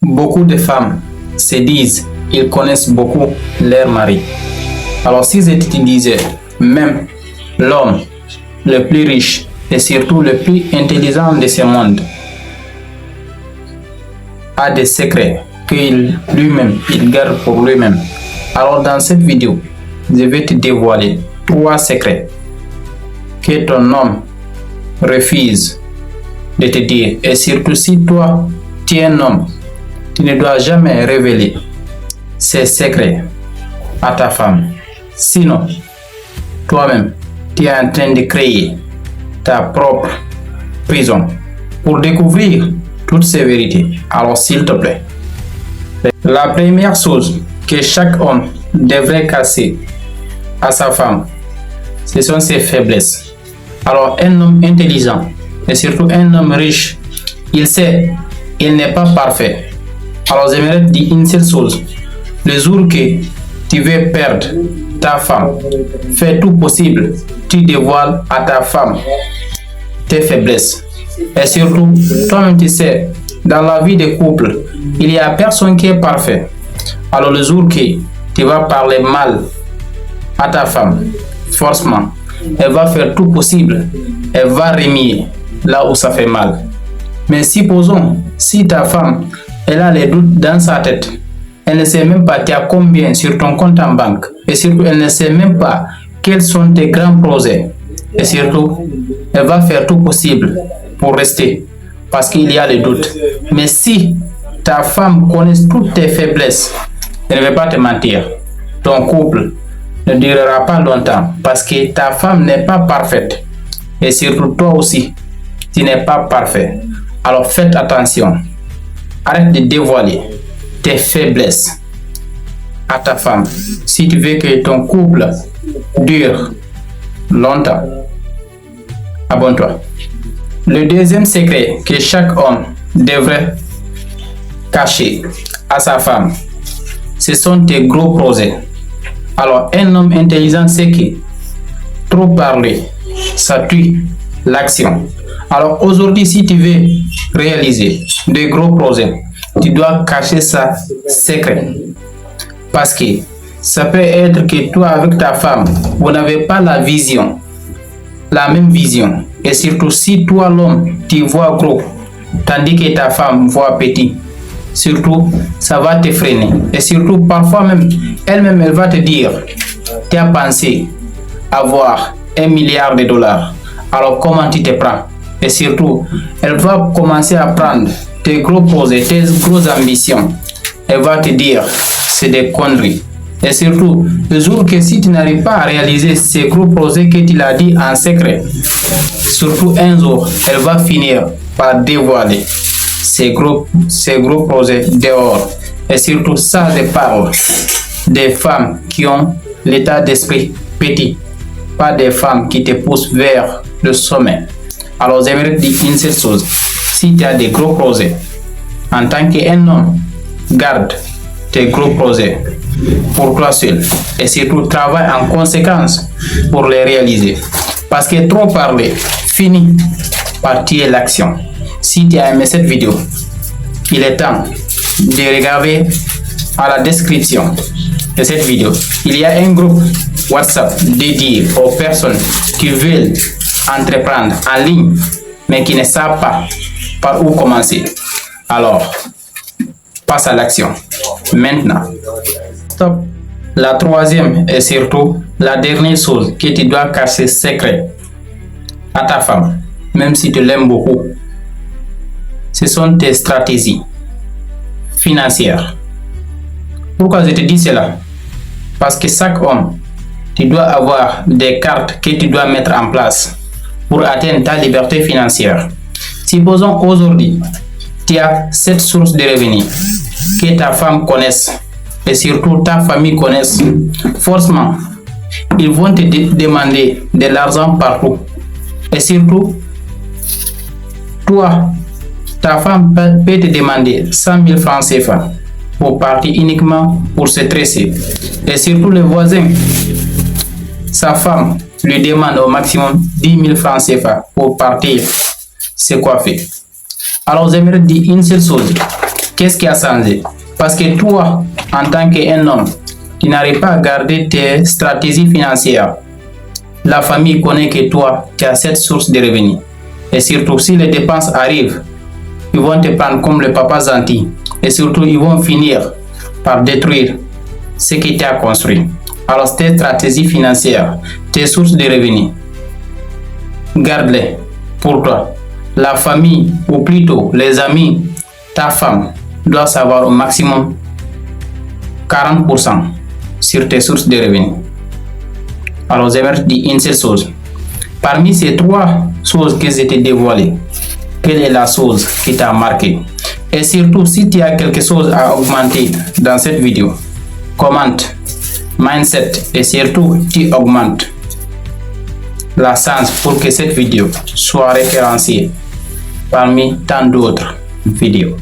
Beaucoup de femmes se disent qu'ils connaissent beaucoup leur mari. Alors si je te disais, même l'homme le plus riche et surtout le plus intelligent de ce monde a des secrets qu'il lui-même il garde pour lui-même. Alors dans cette vidéo, je vais te dévoiler 3 secrets que ton homme refuse de te dire. Et surtout si toi, tu es un homme, tu ne dois jamais révéler ces secrets à ta femme. Sinon, toi-même, tu es en train de créer ta propre prison pour découvrir toutes ces vérités. Alors s'il te plaît, la première chose que chaque homme devrait casser à sa femme, ce sont ses faiblesses. Alors un homme intelligent et surtout un homme riche, il sait qu'il n'est pas parfait. Alors j'aimerais te dire une seule chose: le jour que tu veux perdre ta femme, fais tout possible, tu dévoiles à ta femme tes faiblesses. Et surtout, toi-même tu sais, dans la vie de couple, il n'y a personne qui est parfait. Alors le jour que tu vas parler mal à ta femme, forcément, elle va faire tout possible, elle va remuer là où ça fait mal. Mais supposons, si ta femme, elle a les doutes dans sa tête, elle ne sait même pas tu as combien sur ton compte en banque, et surtout elle ne sait même pas quels sont tes grands projets, et surtout elle va faire tout possible pour rester parce qu'il y a les doutes. Mais si ta femme connaît toutes tes faiblesses, elle ne va pas te mentir, ton couple ne durera pas longtemps parce que ta femme n'est pas parfaite et surtout toi aussi tu n'es pas parfait. Alors faites attention, arrête de dévoiler tes faiblesses à ta femme si tu veux que ton couple dure longtemps. Abonne-toi. Le deuxième secret que chaque homme devrait cacher à sa femme, ce sont tes gros projets. Alors un homme intelligent sait que trop parler, ça tue l'action. Alors aujourd'hui, si tu veux réaliser de gros projets, tu dois cacher ça secret. Parce que ça peut être que toi avec ta femme, vous n'avez pas la vision, la même vision. Et surtout si toi l'homme, tu vois gros, tandis que ta femme voit petit, surtout ça va te freiner. Et surtout parfois même, elle-même elle va te dire, tu as pensé avoir $1 milliard. Alors comment tu te prends? Et surtout, elle va commencer à prendre tes gros projets, tes grosses ambitions. Elle va te dire, c'est des conneries. Et surtout, le jour que si tu n'arrives pas à réaliser ces gros projets que tu l'as dit en secret, surtout un jour, elle va finir par dévoiler ces gros projets dehors. Et surtout, ça, je parle des femmes qui ont l'état d'esprit petit, pas des femmes qui te poussent vers le sommet. Alors j'aimerais te dire une seule chose: si tu as des gros projets, en tant qu'un homme, garde tes gros projets pour toi seul et surtout travaille en conséquence pour les réaliser. Parce que trop parler finit par tuer l'action. Si tu as aimé cette vidéo, il est temps de regarder à la description de cette vidéo. Il y a un groupe WhatsApp dédié aux personnes qui veulent entreprendre en ligne mais qui ne savent pas par où commencer. Alors, passe à l'action maintenant. Stop. La troisième et surtout la dernière chose que tu dois cacher secret à ta femme, même si tu l'aimes beaucoup, ce sont tes stratégies financières. Pourquoi je te dis cela? Parce que chaque homme, tu dois avoir des cartes que tu dois mettre en place pour atteindre ta liberté financière. Supposons aujourd'hui, tu as cette source de revenus que ta femme connaisse et surtout ta famille connaisse. Forcément, ils vont te demander de l'argent partout. Et surtout, toi, ta femme peut te demander 100 000 francs CFA pour partir uniquement pour se tresser. Et surtout le voisin, sa femme lui demande au maximum 10 000 francs CFA pour partir se coiffer. Alors j'aimerais dire une seule chose: Qu'est-ce qui a changé? Parce que toi, en tant qu'un homme, tu n'arrives pas à garder tes stratégies financières. La famille connaît que toi, tu as cette source de revenus. Et surtout, si les dépenses arrivent, ils vont te prendre comme le papa gentil. Et surtout, ils vont finir par détruire ce que tu as construit. Alors, tes stratégies financières, tes sources de revenus, garde-les pour toi. La famille, ou plutôt les amis, ta femme, doit savoir au maximum 40% sur tes sources de revenus. Alors, j'aimerais te dire une seule chose. Parmi ces 3 choses que je t'ai dévoilées, quelle est la chose qui t'a marqué? Et surtout, si tu as quelque chose à augmenter dans cette vidéo, commente mindset et surtout tu augmentes la chance pour que cette vidéo soit référencée parmi tant d'autres vidéos.